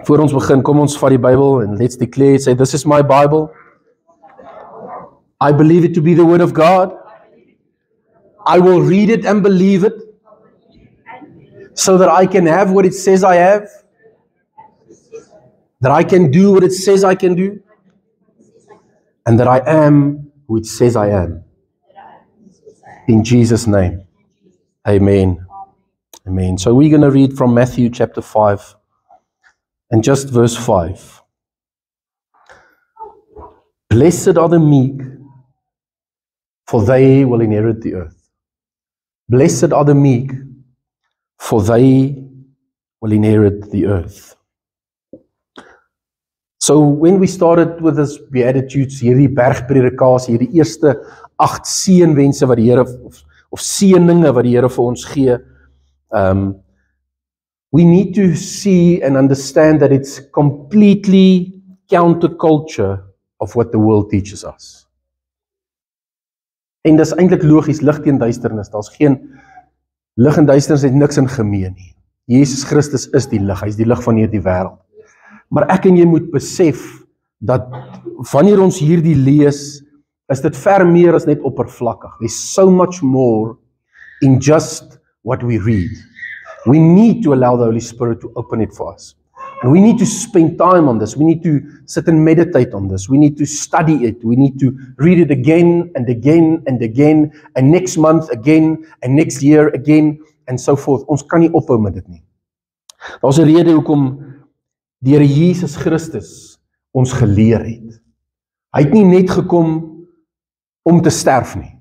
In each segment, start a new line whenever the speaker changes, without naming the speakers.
Voor ons begin, kom ons vat die Bybel and let's declare, say, this is my Bible. I believe it to be the word of God. I will read it and believe it so that I can have what it says I have, that I can do what it says I can do, and that I am who it says I am. In Jesus' name, amen. Amen. So we're going to read from Matthew chapter 5 and just verse 5. Blessed are the meek, for they will inherit the earth. Blessed are the meek, for they will inherit the earth. So when we started with this Beatitudes, hierdie bergpredikasie, hierdie eerste 8 seënwense wat die Here, of seëninge wat die Here vir ons gee, we need to see and understand that it's completely counterculture of what the world teaches us. En dis eintlik logies, lig teen duisternis. Daar's geen lig en duisternis, het niks in gemeen nie. Jesus Christus is die lig, hy is die lig van hierdie wêreld. Maar ek en jy moet besef dat wanneer ons hierdie lees, is dit ver meer as net oppervlakkig. There's so much more in just what we read. We need to allow the Holy Spirit to open it for us. And we need to spend time on this. We need to sit and meditate on this. We need to study it. We need to read it again and again and again, and next month again, and next year again, and so forth. Ons kan nie ophou met dit nie. Daar's 'n rede hoekom die Here Jesus Christus ons geleer het. Hy het nie net gekom om te sterf nie.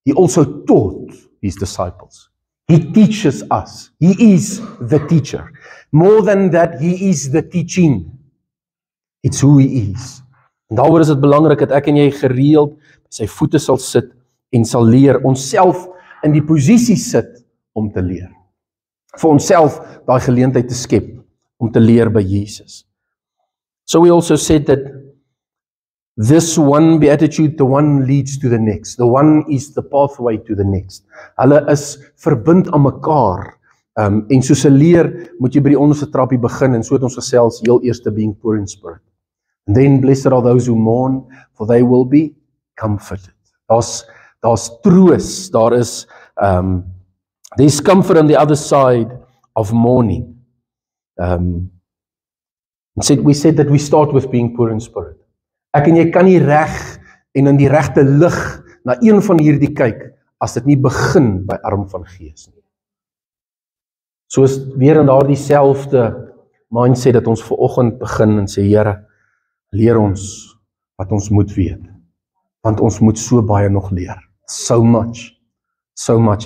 He also taught his disciples. He teaches us. He is the teacher. More than that, he is the teaching. It's who he is. En daaroor is dit belangrik dat ek en jy gereeld sy voete sal sit en sal leer, onsself in die posisie sit om te leer. Vir onsself daai geleentheid te skep om te leer by Jesus. So we also said that this one beatitude, the one leads to the next. The one is the pathway to the next. Hulle is verbind aan mekaar. En soos 'n leer, moet jy by die onderste trappie begin, en so het ons gesels, heel eerste being poor in spirit. And then blessed are those who mourn, for they will be comforted. Daar's troos, daar is, there's comfort on the other side of mourning. We said that we start with being poor in spirit. Ek en jy kan nie reg en in die regte lig na een van hierdie kyk, as dit nie begin by arm van gees nie. Soos weer in daardie selfde mindset dat ons vanoggend begin en sê, Here, leer ons wat ons moet weet. Want ons moet so baie nog leer. So much,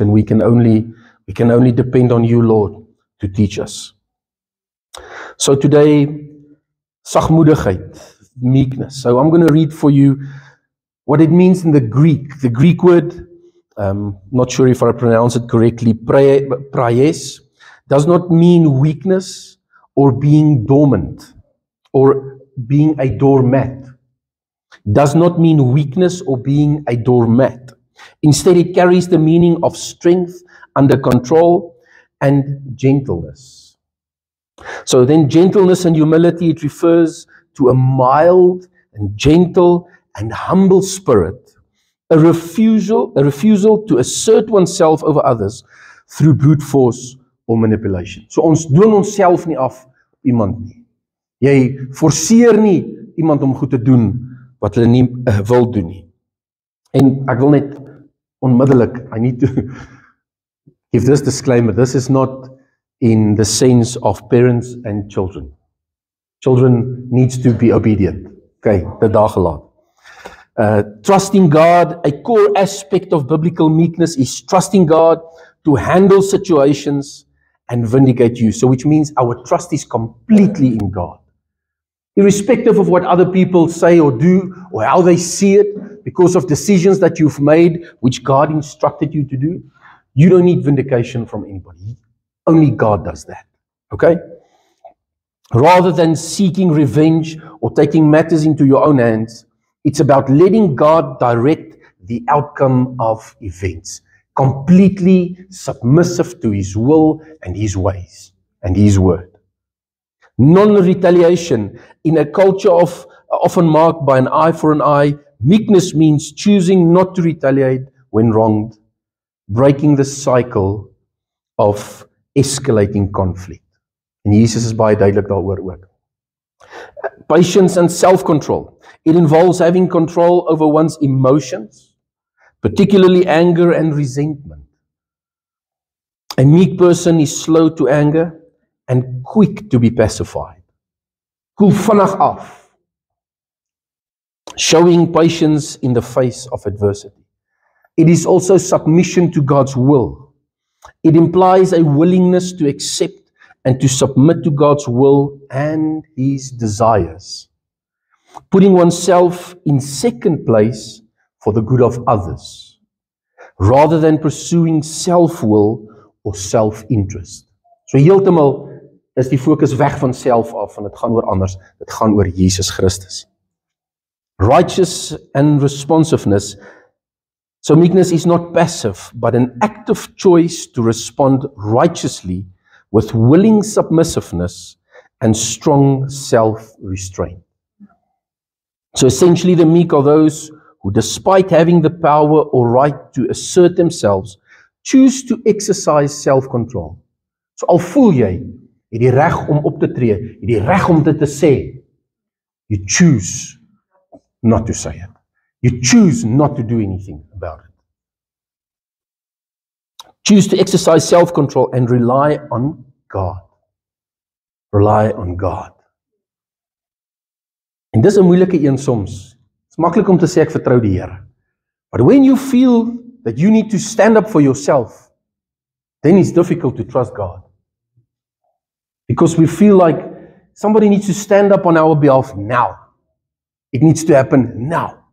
and we can only depend on you, Lord, to teach us. So today, sagmoedigheid, meekness. So I'm going to read for you what it means in the Greek. The Greek word, not sure if I pronounce it correctly, praes, does not mean weakness or being dormant or being a doormat. Does not mean weakness or being a doormat. Instead, it carries the meaning of strength, under control, and gentleness. So then gentleness and humility, it refers to a mild and gentle and humble spirit, a refusal to assert oneself over others through brute force or manipulation. So ons dwing onsself nie af op iemand nie. Jy forceer nie iemand om goed te doen wat hulle nie wil doen nie. En ek wil net onmiddellik, I need to give this disclaimer, this is not in the sense of parents and children. Children needs to be obedient. Okay, dit daar gelaat. Trusting God, a core aspect of biblical meekness is trusting God to handle situations and vindicate you. So which means our trust is completely in God. Irrespective of what other people say or do, or how they see it, because of decisions that you've made, which God instructed you to do, you don't need vindication from anybody. Only God does that. Okay? Rather than seeking revenge or taking matters into your own hands, it's about letting God direct the outcome of events. Completely submissive to His will and His ways and His word. Non-retaliation. In a culture often marked by an eye for an eye, meekness means choosing not to retaliate when wronged, breaking the cycle of escalating conflict. En Jesus is baie duidelik daaroor ook. Patience and self-control. It involves having control over one's emotions, particularly anger and resentment. A meek person is slow to anger and quick to be pacified. Koel vinnig af. Showing patience in the face of adversity. It is also submission to God's will. It implies a willingness to accept and to submit to God's will and His desires. Putting oneself in second place for the good of others, rather than pursuing self-will or self-interest. So heeltemal is die fokus weg van self af, en dit gaan oor anders, dit gaan oor Jesus Christus. Righteous and responsiveness. So meekness is not passive, but an active choice to respond righteously with willing submissiveness and strong self-restraint. So essentially the meek are those who, despite having the power or right to assert themselves, choose to exercise self-control. So al voel jy, jy die reg om op te tree, jy die reg om dit te sê, you choose not to say it. You choose not to do anything about it. Choose to exercise self-control and rely on God. Rely on God. En dis 'n moeilike een soms. Dit is maklik om te sê ek vertrou die Here. But when you feel that you need to stand up for yourself, then it's difficult to trust God. Because we feel like somebody needs to stand up on our behalf now. It needs to happen now.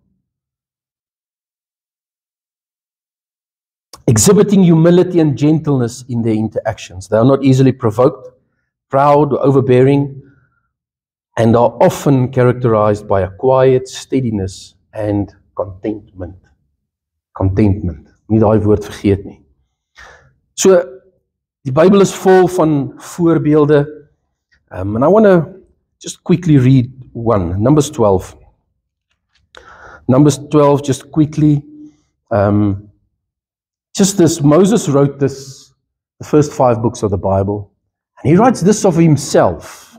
Exhibiting humility and gentleness in their interactions. They are not easily provoked, proud, or overbearing, and are often characterized by a quiet steadiness and contentment. Contentment. Nie daai woord vergeet nie. So, die Bybel is vol van voorbeelde. And I want to just quickly read one. Numbers 12. Numbers 12, just quickly. Just this, Moses wrote this, the first 5 books of the Bible, and he writes this of himself.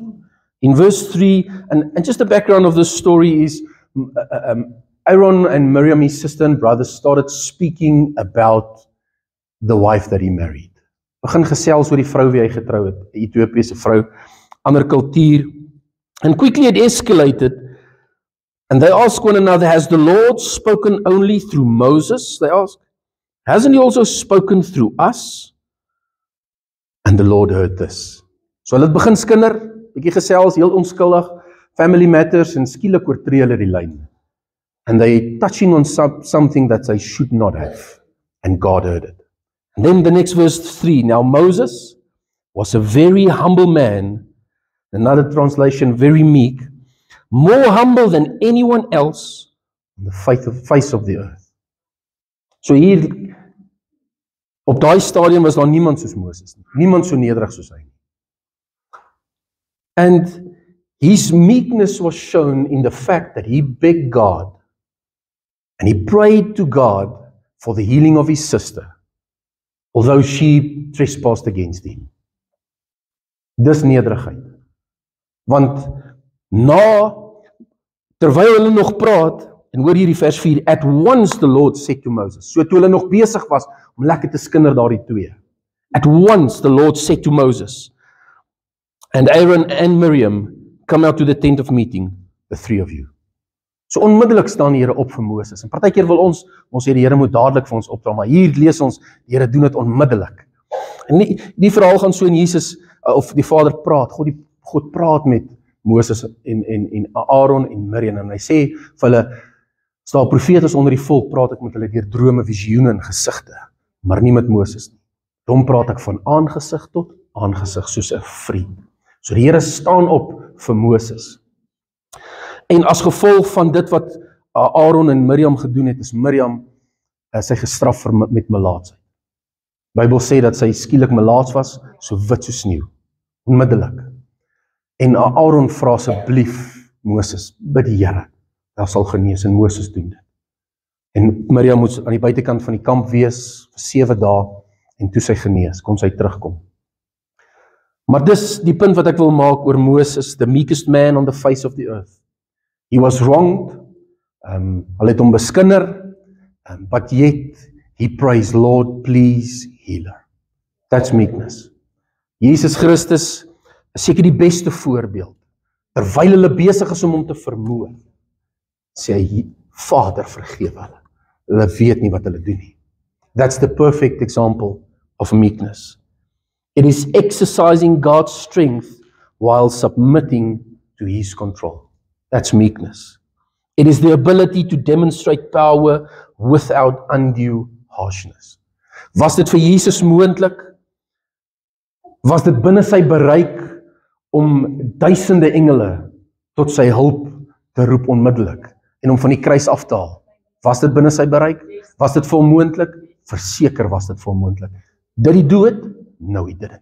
In verse 3, and just the background of this story is, Aaron and Miriam, his sister and brother, started speaking about the wife that he married. Begin gesels oor die vrou wie hy getrou het, 'n Ethiopiese vrou, ander kultuur. And quickly it escalated, and they asked one another, has the Lord spoken only through Moses? They asked. Hasn't He also spoken through us? And the Lord heard this. So hulle het begin skinder, bietjie gesels, heel onskuldig, family matters, en skielik oortree hulle die lyn. And they touching on something that they should not have. And God heard it. And then the next verse 3, now Moses was a very humble man, another translation, very meek, more humble than anyone else on the face of the earth. So hier, op daai stadium was daar niemand soos Moses nie. Niemand so nederig soos hy nie. And his meekness was shown in the fact that he begged God and he prayed to God for the healing of his sister, although she trespassed against him. Dis nederigheid. Want terwyl hulle nog praat, en hoor hierdie vers 4, at once the Lord said to Moses, so toe hulle nog besig was om lekker te skinder daardie twee. At once the Lord said to Moses, and Aaron and Miriam, come out to the tent of meeting, the 3 of you. So onmiddellik staan die Here op vir Moses. En partykeer wil ons sê die Here moet dadelik vir ons opdra, maar hier lees ons, die Here doen dit onmiddellik. En die verhaal gaan so in Jesus, of die Vader praat, God praat met Moses en Aaron en Miriam, en hy sê vir hulle, as daar profetes onder die volk, praat ek met hulle deur drome, visioene en gesigte, maar nie met Moses nie. Dan praat ek van aangesig tot aangesig, soos 'n vriend. So die Here staan op vir Moses. En as gevolg van dit wat Aaron en Miriam gedoen het, is Miriam sy gestraf met melaatsheid. Die Bybel sê dat sy skielik melaats was, so wit so sneeu. Onmiddellik. En Aaron vra asseblief Moses, bid die Here, hy sal genees, en Moses doen dit. En Miriam moes aan die buitekant van die kamp wees vir 7 dae, en toe sy genees, kon sy terugkom. Maar dis die punt wat ek wil maak oor Moses, the meekest man on the face of the earth. He was wronged, hulle het hom beskinder, but yet he prays, Lord, please heal her. That's meekness. Jesus Christus is seker die beste voorbeeld. Terwyl hulle besig is om hom te vermoor, sê hy, Vader, vergewe hulle. Hulle weet nie wat hulle doen nie. That's the perfect example of meekness. It is exercising God's strength while submitting to His control. That's meekness. It is the ability to demonstrate power without undue harshness. Was dit vir Jesus moontlik? Was dit binne sy bereik om duisende engele tot sy hulp te roep onmiddellik en om van die kruis af te haal? Was dit binne sy bereik? Was dit vir hom moontlik? Verseker was dit vir hom moontlik. Did he do it? No, he didn't.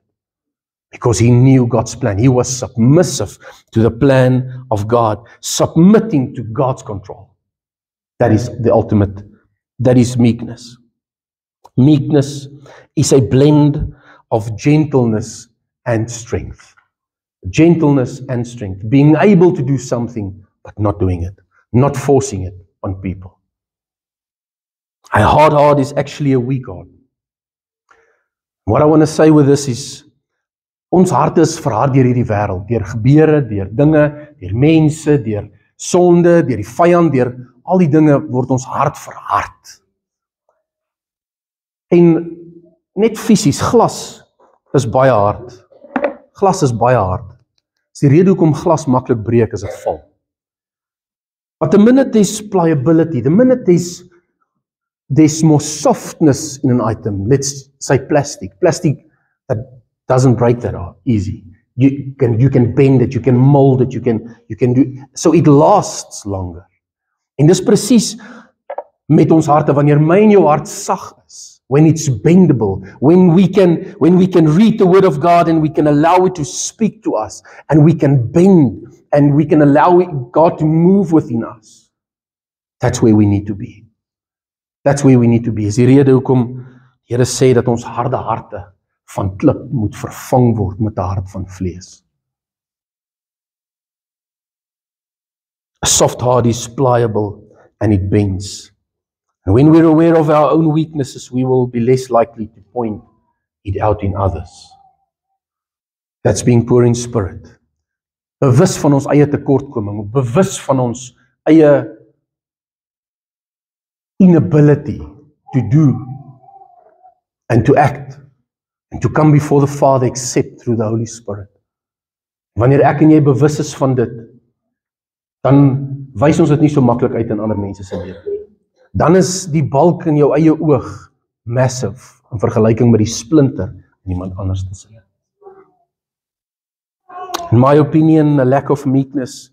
Because he knew God's plan. He was submissive to the plan of God, submitting to God's control. That is the ultimate. That is meekness. Meekness is a blend of gentleness and strength. Gentleness and strength. Being able to do something, but not doing it. Not forcing it on people. A hard heart is actually a weak heart. What I want to say with this is, ons harte is verhard deur hierdie wêreld, deur gebeure, deur dinge, deur mense, deur sonde, deur die vyand, deur al die dinge word ons hart verhard. En net fisies, glas is baie hard. Glas is baie hard. Dis die rede hoekom glas maklik breek as dit val. But the minute there's pliability, the minute there's more softness in an item, let's say plastic that doesn't break that easy. You can bend it, you can mold it, you can do, so it lasts longer. En dis presies met ons harte, wanneer my en jou hart sag is, when it's bendable, when we can read the word of God and we can allow it to speak to us, and we can bend and we can allow God to move within us. That's where we need to be. That's where we need to be. Is die rede hoekom die Here sê dat ons harde harte van klip moet vervang word met 'n hart van vlees. A soft heart is pliable and it bends. And when we're aware of our own weaknesses, we will be less likely to point it out in others. That's being poor in spirit. Bewus van ons eie tekortkoming, bewus van ons eie inability to do and to act and to come before the Father except through the Holy Spirit. Wanneer ek en jy bewus is van dit, dan wys ons dit nie so maklik uit in ander mense se lewe nie. Dan is die balk in jou eie oog massive in vergelyking met die splinter in iemand anders te sien. In my opinion, a lack of meekness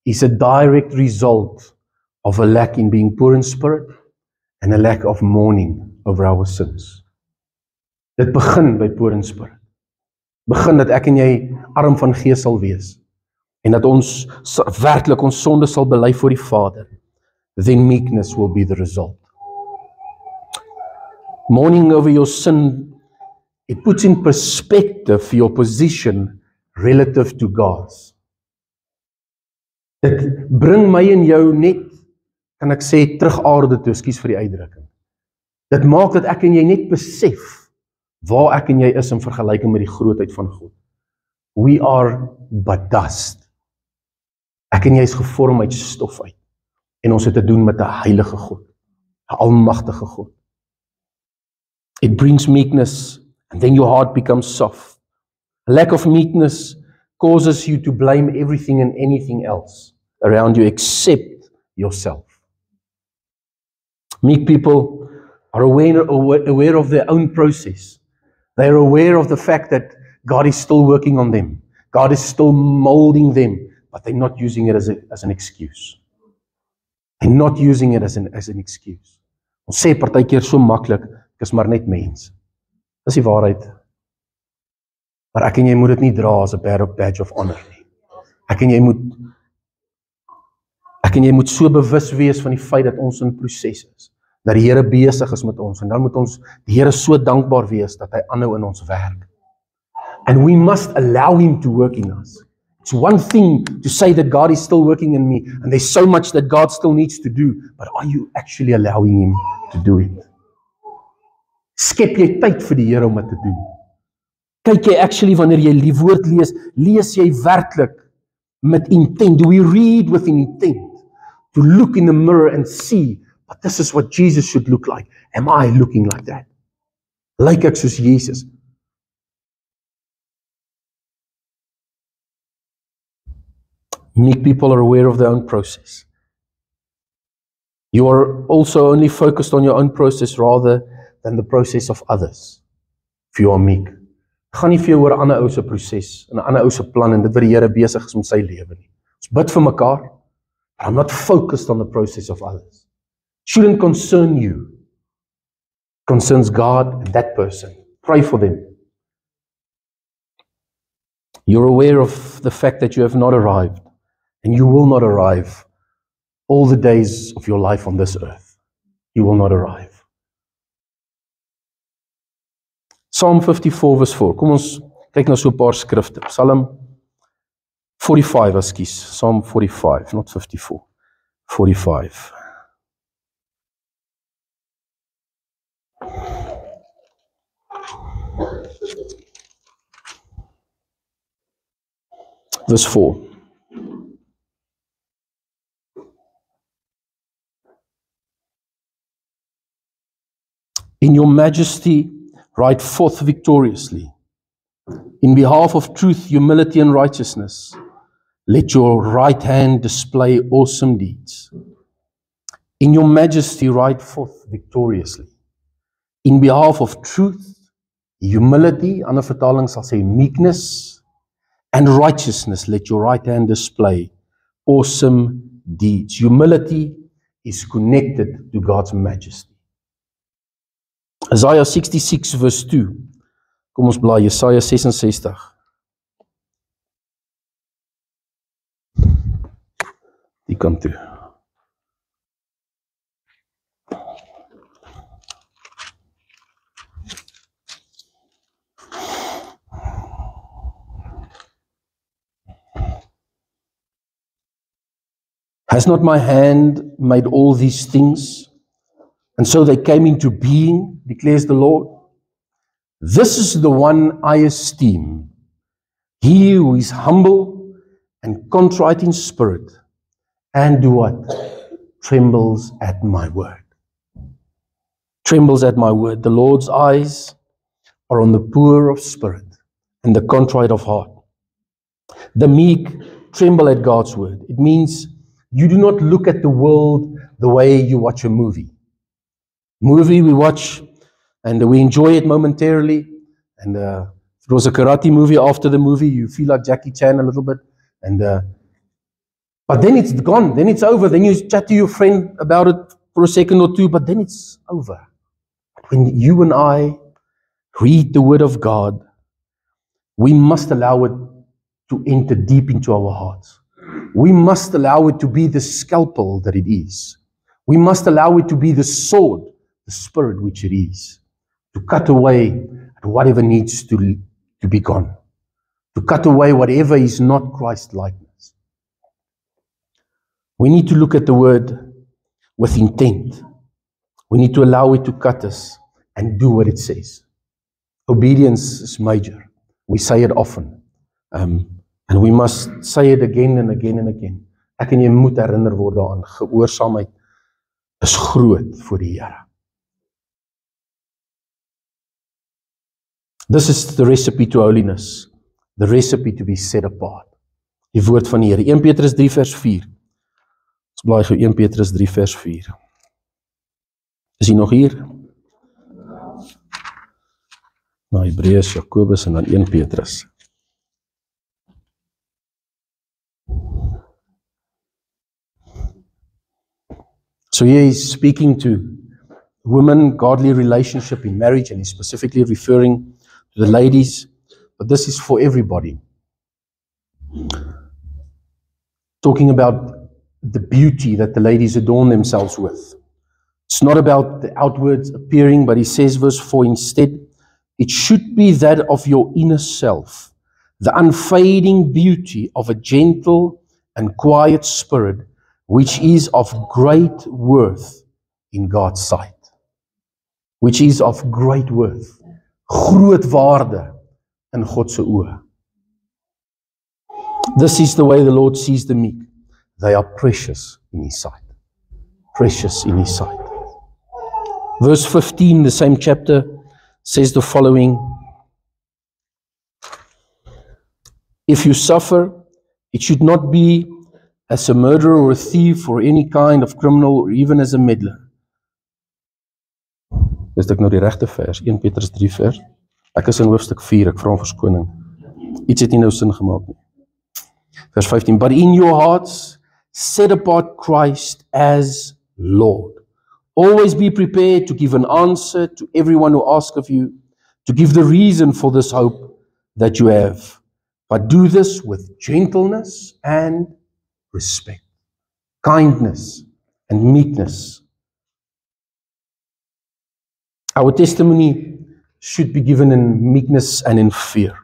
is a direct result of a lack in being poor in spirit and a lack of mourning over our sins. Dit begin by poor in spirit. Begin dat ek en jy arm van gees sal wees en dat ons werklik ons sonde sal bely voor die Vader. Then meekness will be the result. Mourning over your sin, it puts in perspective your position relative to God's. Dit bring my en jou net, kan ek sê, terug aarde toe, ekskuus vir die uitdrukking. Dit maak dat ek en jy net besef waar ek en jy is in vergelyking met die grootheid van God. We are but dust. Ek en jy is gevorm uit stof uit. En ons het te doen met 'n heilige God, 'n almagtige God. It brings meekness, and then your heart becomes soft. A lack of meekness causes you to blame everything and anything else around you except yourself. Meek people are aware of their own process. They are aware of the fact that God is still working on them. God is still molding them, but they're not using it as an excuse. They're not using it as an excuse. Ons sê partykeer so maklik, ek is maar net mens. Dis die waarheid. Maar ek en jy moet dit nie dra as 'n badge of honor nie. Ek en jy moet so bewus wees van die feit dat ons in proses is, dat die Here besig is met ons, en dan moet ons die Here so dankbaar wees dat hy aanhou in ons werk. And we must allow him to work in us. It's one thing to say that God is still working in me, and there's so much that God still needs to do, but are you actually allowing him to do it? Skep jy tyd vir die Here om dit te doen? Kyk jy actually wanneer jy die woord lees jy werklik met intent? Do we read with an intent? To look in the mirror and see, but this is what Jesus should look like. Am I looking like that? Lyk ek soos Jesus? Meek people are aware of their own process. You are also only focused on your own process rather than the process of others. If you are meek. Gaan nie vir jou oor 'n ander ou se proses, en 'n ander ou se plan, en dit wat die Here besig is met sy lewe nie. Ons bid vir mekaar, but I'm not focused on the process of others. Shouldn't concern you. Concerns God and that person. Pray for them. You're aware of the fact that you have not arrived, and you will not arrive all the days of your life on this earth. You will not arrive. Psalm 54 verse 4. Kom ons kyk na so 'n paar skrifte. Psalm 45, ekskuus. Psalm 45, not 54. 45. Verse 4. In your majesty, ride forth victoriously. In behalf of truth, humility, and righteousness, let your right hand display awesome deeds. In your majesty, ride forth victoriously. In behalf of truth, humility, ander vertaling sal sê meekness, and righteousness, let your right hand display awesome deeds. Humility is connected to God's majesty. Isaiah 66 verse 2. Kom ons blaai Jesaja 66. Die kant toe. Has not my hand made all these things? And so they came into being, declares the Lord. This is the one I esteem, he who is humble and contrite in spirit, and do what? Trembles at my word. Trembles at my word. The Lord's eyes are on the poor of spirit and the contrite of heart. The meek tremble at God's word. It means you do not look at the world the way you watch a movie. Movie we watch and we enjoy it momentarily, and if it was a karate movie, after the movie you feel like Jackie Chan a little bit, and but then it's gone, then it's over, then you chat to your friend about it for a second or two, but then it's over. When you and I read the word of God, we must allow it to enter deep into our hearts. We must allow it to be the scalpel that it is. We must allow it to be the sword, the spirit which it is, to cut away at whatever needs to be gone, to cut away whatever is not Christ-likeness. We need to look at the word with intent. We need to allow it to cut us and do what it says. Obedience is major. We say it often, and we must say it again and again and again. Ek en jy moet herinner word daaraan. Gehoorsaamheid is groot vir die Here. This is the recipe to holiness, the recipe to be set apart. Die woord van die Here. 1 Petrus 3 vers 4. Ons blaai gou 1 Petrus 3 vers 4. Is hy nog hier? Nou Hebreërs, Jakobus en dan 1 Petrus. So here he's speaking to women, godly relationship in marriage, and he's specifically referring to the ladies, but this is for everybody. talking about the beauty that the ladies adorn themselves with. It's not about the outward appearing, but he says, verse 4, instead, it should be that of your inner self, the unfading beauty of a gentle and quiet spirit, which is of great worth in God's sight. Which is of great worth. Groot waarde in God se oë. This is the way the Lord sees the meek. They are precious in His sight. Precious in His sight. Verse 15, the same chapter, says the following. If you suffer, it should not be as a murderer or a thief or any kind of criminal or even as a meddler. Dis ek nou die regte vers, 1 Petrus 3 vers. Ek is in hoofstuk 4, ek vra om verskoning. Iets het nie nou sin gemaak nie. Vers 15, but in your hearts, set apart Christ as Lord. Always be prepared to give an answer to everyone who asks of you, to give the reason for this hope that you have. But do this with gentleness and respect, kindness and meekness. Our testimony should be given in meekness and in fear,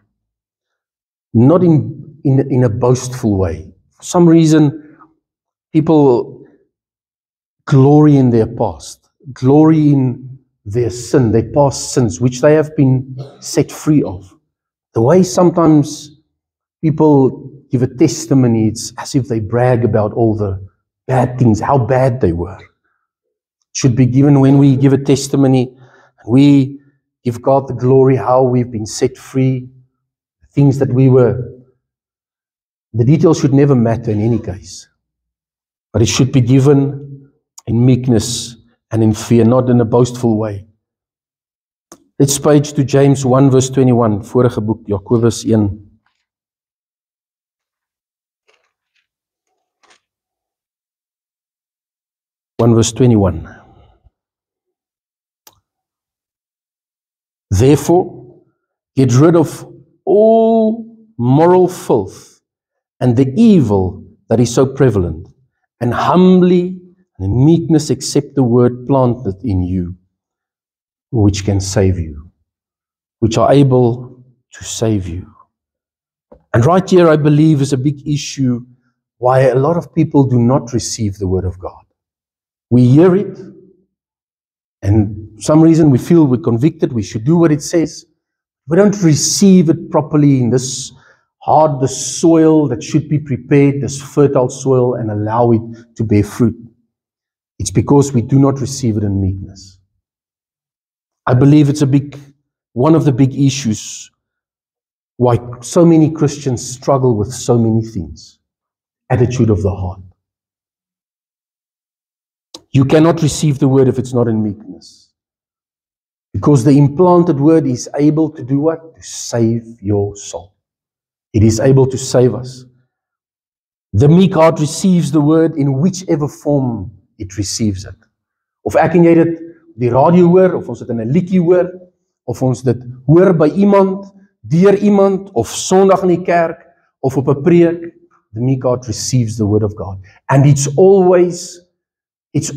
not in a boastful way. For some reason, people glory in their past, glory in their sin, their past sins, which they have been set free of. The way sometimes people give a testimony, it's as if they brag about all the bad things, how bad they were. It should be given when we give a testimony, we give God the glory, how we've been set free, the things that we were. The details should never matter in any case, but it should be given in meekness and in fear, not in a boastful way. Let's page to James 1 verse 21, vorige boek, Jakobus 1. Verse 21. Therefore, get rid of all moral filth and the evil that is so prevalent, and humbly and in meekness accept the word planted in you, which can save you, which are able to save you. And right here, I believe, is a big issue why a lot of people do not receive the word of God. We hear it, and for some reason we feel we're convicted, we should do what it says. We don't receive it properly in this the soil that should be prepared, this fertile soil, and allow it to bear fruit. It's because we do not receive it in meekness. I believe it's one of the big issues why so many Christians struggle with so many things. Attitude of the heart. You cannot receive the word if it's not in meekness. Because the implanted word is able to do what? To save your soul. It is able to save us. The meek heart receives the word in whichever form it receives it. Of ek en jy dit op die radio hoor, of ons dit in 'n liedjie hoor, of ons dit hoor by iemand, deur iemand, of Sondag in die kerk, of op 'n preek, the meek heart receives the word of God. And it's always hy's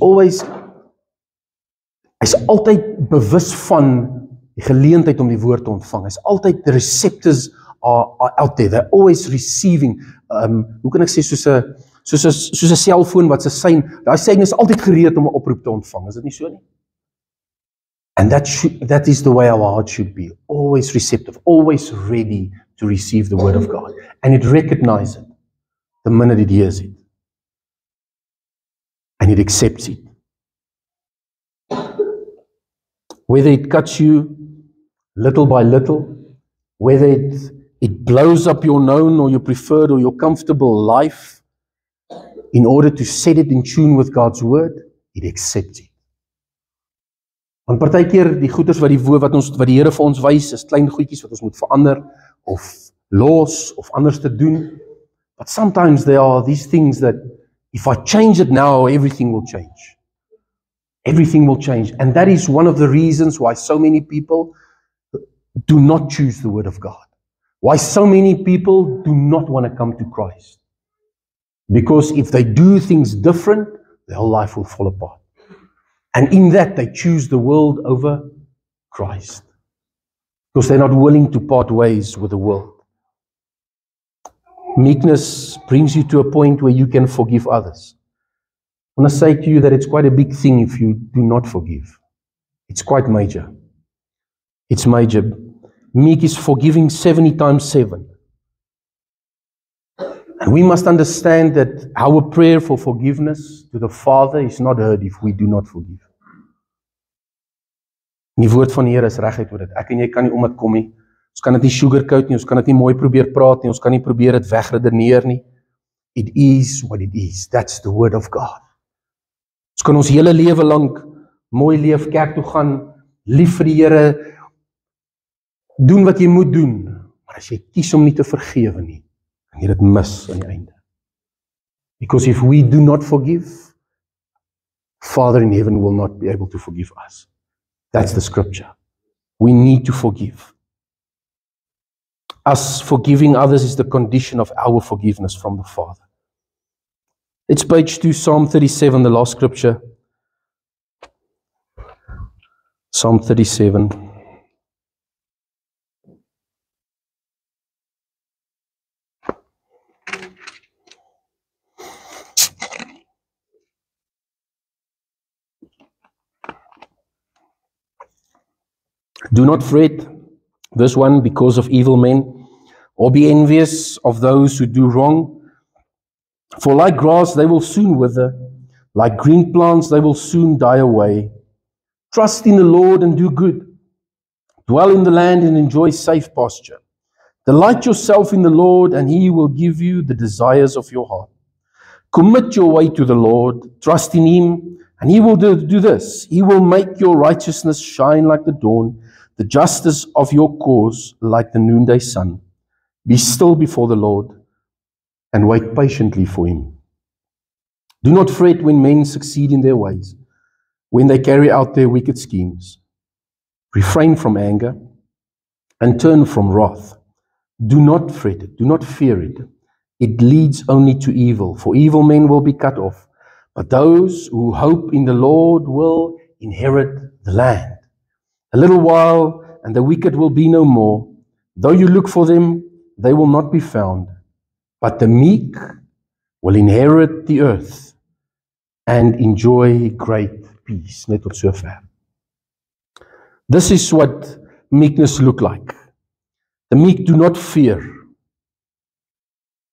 altyd bewus van die geleentheid om die woord te ontvang. Hy's altyd, the receptors are out there. They're always receiving. Hoe kan ek sê, soos 'n selfoon wat se sein, daai sein is altyd gereed om 'n oproep te ontvang. Is dit nie so nie? And that is the way our heart should be. Always receptive, always ready to receive the word of God. And it recognizes it the minute it hears it. And it accepts it. Whether it cuts you little by little, whether it blows up your known or your preferred or your comfortable life, in order to set it in tune with God's word, it accepts it. Want partykeer die goeders wat die Here vir ons wys, is klein goedjies wat ons moet verander of los of anders te doen. But sometimes there are these things that if I change it now, everything will change. Everything will change. And that is one of the reasons why so many people do not choose the word of God. Why so many people do not want to come to Christ. Because if they do things different, their whole life will fall apart. And in that, they choose the world over Christ. Because they're not willing to part ways with the world. Meekness brings you to a point where you can forgive others. I want to say to you that it's quite a big thing if you do not forgive. It's quite major. It's major. Meek is forgiving 70 times 7. And we must understand that our prayer for forgiveness to the Father is not heard if we do not forgive. En die woord van die Here is reguit oor dit. Ek en jy kan nie om dit kom nie. Ons kan dit nie sugarcoat nie, ons kan dit nie mooi probeer praat nie, ons kan nie probeer dit wegredeneer nie. It is what it is. That's the word of God. Ons kan ons hele lewe lank mooi leef, kerk toe gaan, lief vir die Here, doen wat jy moet doen. Maar as jy kies om nie te vergewe nie, kan jy dit mis aan die einde. Because if we do not forgive, Father in heaven will not be able to forgive us. That's the scripture. We need to forgive. Us forgiving others is the condition of our forgiveness from the Father. It's page 2, Psalm 37, the last scripture. Psalm 37. Do not fret, verse 1, because of evil men, or be envious of those who do wrong. For like grass they will soon wither, like green plants they will soon die away. Trust in the Lord and do good. Dwell in the land and enjoy safe pasture. Delight yourself in the Lord, and He will give you the desires of your heart. Commit your way to the Lord, trust in Him, and He will do this. He will make your righteousness shine like the dawn, the justice of your cause like the noonday sun. Be still before the Lord and wait patiently for Him. Do not fret when men succeed in their ways, when they carry out their wicked schemes. Refrain from anger and turn from wrath. Do not fret it, do not fear it. It leads only to evil, for evil men will be cut off. But those who hope in the Lord will inherit the land. A little while, and the wicked will be no more. Though you look for them, they will not be found. But the meek will inherit the earth and enjoy great peace. Net tot sover. This is what meekness look like. The meek do not fear.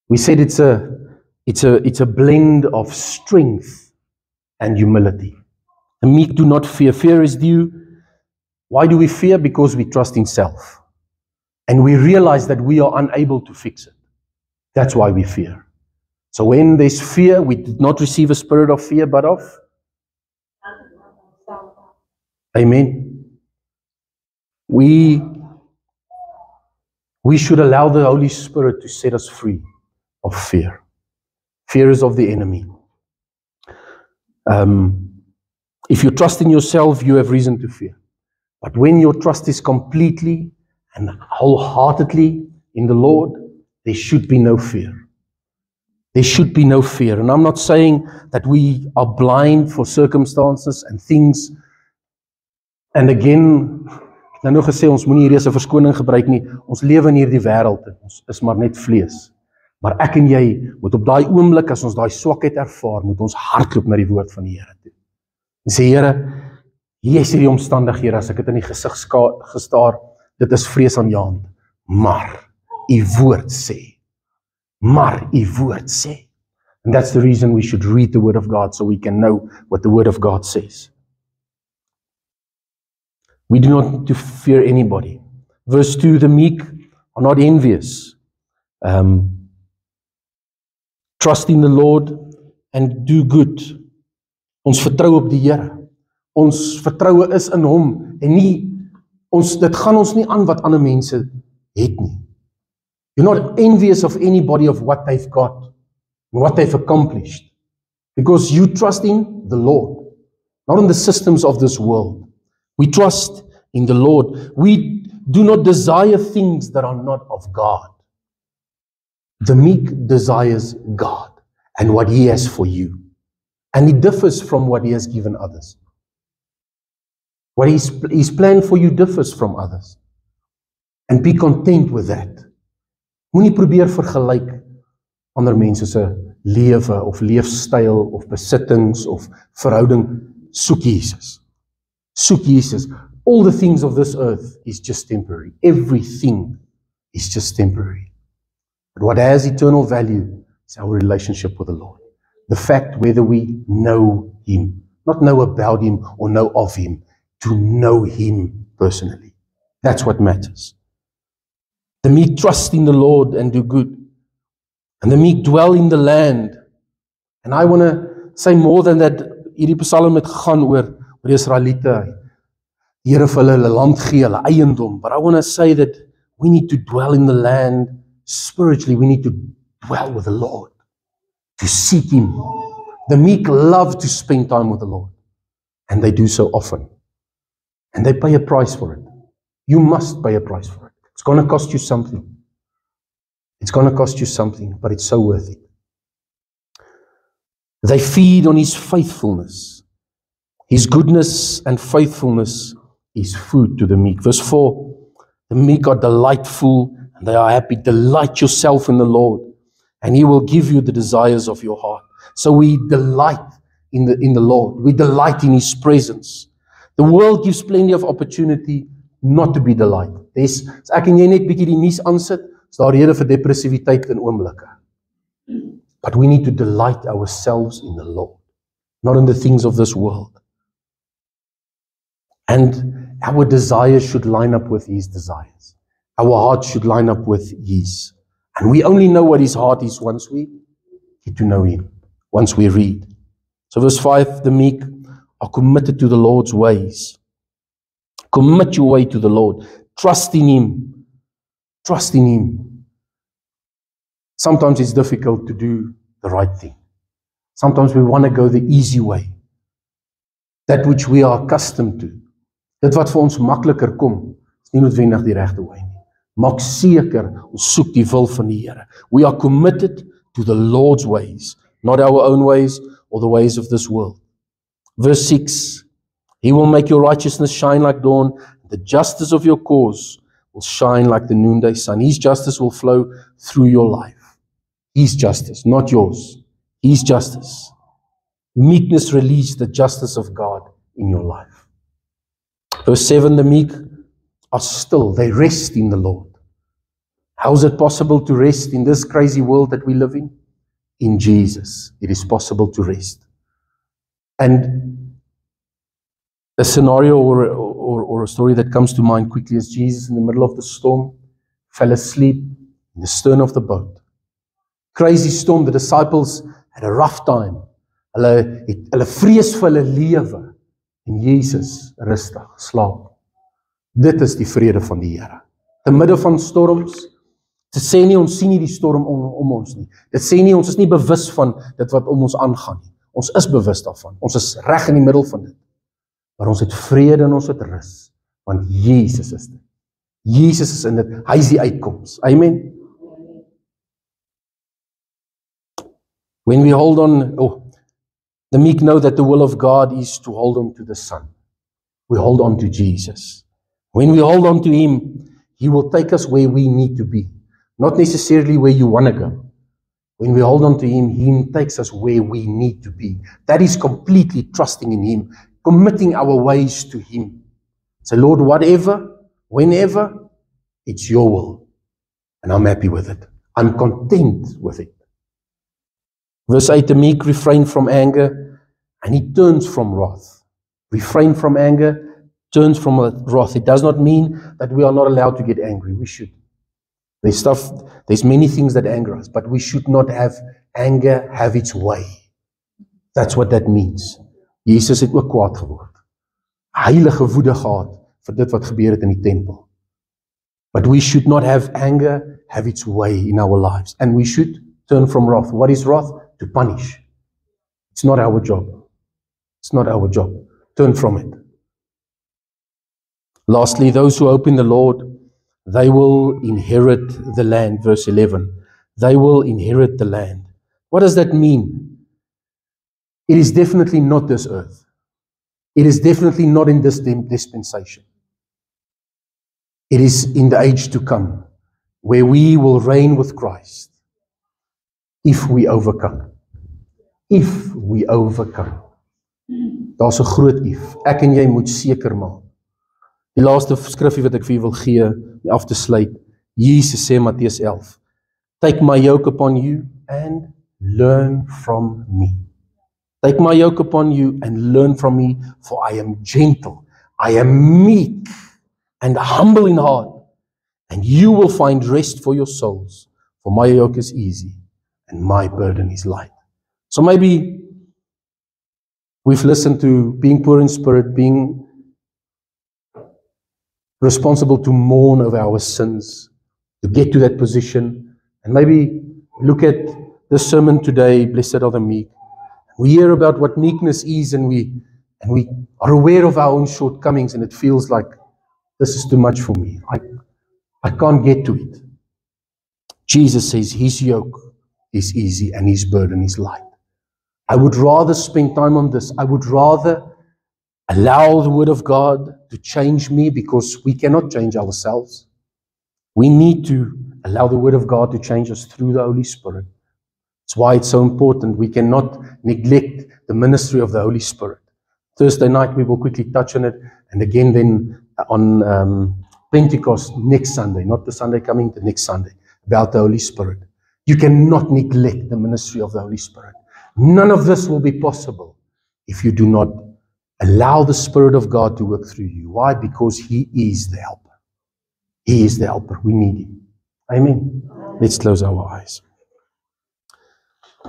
We said it's a blend of strength and humility. The meek do not fear. Fear is due. Why do we fear? Because we trust in self. And we realize that we are unable to fix it. That's why we fear. So when there's fear, we did not receive a spirit of fear, but of? Amen. We should allow the Holy Spirit to set us free of fear. Fear is of the enemy. If you trust in yourself, you have reason to fear. But when your trust is completely and wholeheartedly in the Lord, there should be no fear. There should be no fear. And I'm not saying that we are blind for circumstances and things. And again, ek nou gesê, ons moenie hierdie as 'n verskoning gebruik nie. Ons lewe in hierdie wêreld. Ons is maar net vlees. Maar ek en jy moet op daai oomblik, as ons daai swakheid ervaar, moet ons hardloop na die woord van die Here toe. En sê, Here, hier is hierdie omstandighede, as ek dit in die gesig gestaar, dit is vreesaanjaend. Maar U woord sê. Maar U woord sê. And that's the reason we should read the word of God, so we can know what the word of God says. We do not need to fear anybody. Verse 2, the meek are not envious. Trust in the Lord and do good. Ons vertrou op die Here. Ons vertroue is in Hom en nie dit gaan ons nie aan wat ander mense het nie. You're not envious of anybody of what they've got and what they've accomplished, because you trust in the Lord, not in the systems of this world. We trust in the Lord. We do not desire things that are not of God. The meek desires God, and what He has for you. And it differs from what He has given others. What His plan for you differs from others. And be content with that. Moenie probeer vergelyk ander mense se lewe of leefstyl of besittings of verhouding. Soek Jesus. Soek Jesus. All the things of this earth is just temporary. Everything is just temporary. But what has eternal value is our relationship with the Lord. The fact whether we know Him, not know about Him or know of Him, to know Him personally. That's what matters. The meek trust in the Lord and do good. And the meek dwell in the land. And I want to say more than that. Hierdie Psalm het gegaan oor die Israeliete. Die Here vir hulle land gee, hulle eiendom. But I want to say that we need to dwell in the land spiritually. We need to dwell with the Lord, to seek Him. The meek love to spend time with the Lord, and they do so often. And they pay a price for it. You must pay a price for it. It's going to cost you something. It's going to cost you something, but it's so worth it. They feed on His faithfulness. His goodness and faithfulness is food to the meek. Verse 4, the meek are delightful and they are happy. Delight yourself in the Lord, and He will give you the desires of your heart. So we delight in the Lord. We delight in His presence. The world gives plenty of opportunity not to be delighted. As ek en jy net bietjie die nuus aansit, is daar rede vir depressiwiteit in oomblikke. But we need to delight ourselves in the Lord, not in the things of this world. And our desires should line up with His desires. Our heart should line up with His. And we only know what His heart is once we get to know Him, once we read. So verse 5, the meek are committed to the Lord's ways. Commit your way to the Lord. Trust in Him. Trust in Him. Sometimes it's difficult to do the right thing. Sometimes we want to go the easy way. That which we are accustomed to. Dit wat vir ons makliker kom, is nie noodwendig die regte way nie. Maak seker, ons soek die wil van die Here. We are committed to the Lord's ways, not our own ways or the ways of this world. Verse 6, He will make your righteousness shine like dawn, the justice of your cause will shine like the noonday sun. His justice will flow through your life. His justice, not yours. His justice. Meekness releases the justice of God in your life. Verse 7, the meek are still. They rest in the Lord. How is it possible to rest in this crazy world that we live in? In Jesus, it is possible to rest. And a scenario or a story that comes to mind quickly is Jesus in the middle of the storm fell asleep in the stern of the boat. Crazy storm, the disciples had a rough time. Hulle vrees vir hulle lewe en Jesus rustig slaap. Dit is die vrede van die Here. Te midde van storms, dit sê nie ons sien nie die storm om ons nie. Dit sê nie ons is nie bewus van dit wat om ons aangaan nie. Ons is bewus daarvan. Ons is reg in die middel van dit. Maar ons het vrede en ons het rus, want Jesus is dit. Jesus is in dit. Hy is die uitkoms. Amen. When we hold on, the meek know that the will of God is to hold on to the Son. We hold on to Jesus. When we hold on to Him, He will take us where we need to be. Not necessarily where you want to go. When we hold on to Him, He takes us where we need to be. That is completely trusting in Him, committing our ways to Him. Say, Lord, whatever, whenever, it's your will. And I'm happy with it. I'm content with it. Verse 8, the meek refrain from anger, and he turns from wrath. Refrain from anger, turns from wrath. It does not mean that we are not allowed to get angry. We should. There's many things that anger us, but we should not have anger have its way. That's what that means. Jesus het ook kwaad geword. Heilige woede gehad vir dit wat gebeur het in die tempel. But we should not have anger have its way in our lives. And we should turn from wrath. What is wrath? To punish. It's not our job. It's not our job. Turn from it. Lastly, those who hope in the Lord, they will inherit the land. Verse 11. They will inherit the land. What does that mean? It is definitely not this earth. It is definitely not in this dispensation. It is in the age to come, where we will reign with Christ, if we overcome. If we overcome. Daar's 'n groot if. Ek en jy moet seker maak. Die laaste skrifgie wat ek vir julle wil gee, om af te sluit. Jesus sê in Matteus 11, "Take my yoke upon you and learn from me. Take my yoke upon you and learn from me, for I am gentle, I am meek and humble in heart, and you will find rest for your souls, for my yoke is easy and my burden is light." So maybe we've listened to being poor in spirit, being responsible to mourn over our sins, to get to that position, and maybe look at the sermon today, blessed are the meek. We hear about what meekness is, and we are aware of our own shortcomings, and it feels like this is too much for me. I can't get to it. Jesus says his yoke is easy and his burden is light. I would rather spend time on this. I would rather allow the Word of God to change me, because we cannot change ourselves. We need to allow the Word of God to change us through the Holy Spirit. That's why it's so important. We cannot neglect the ministry of the Holy Spirit. Thursday night we will quickly touch on it, and again then on Pentecost next Sunday, not the Sunday coming, the next Sunday, about the Holy Spirit. You cannot neglect the ministry of the Holy Spirit. None of this will be possible if you do not allow the Spirit of God to work through you. Why? Because He is the helper. He is the helper. We need Him. Amen. Let's close our eyes.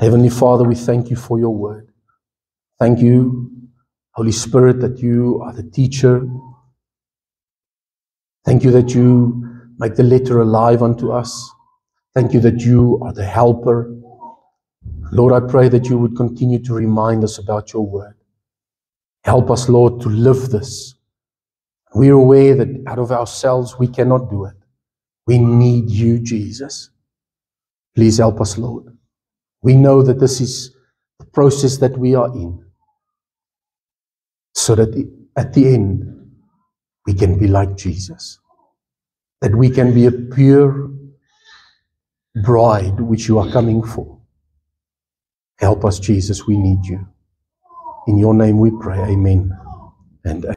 Heavenly Father, we thank you for your word. Thank you, Holy Spirit, that you are the teacher. Thank you that you make the letter alive unto us. Thank you that you are the helper. Lord, I pray that you would continue to remind us about your word. Help us, Lord, to live this. We are aware that out of ourselves we cannot do it. We need you, Jesus. Please help us, Lord. We know that this is the process that we are in, so that at the end we can be like Jesus, that we can be a pure bride which you are coming for. Help us, Jesus, we need you. In your name we pray, amen and amen.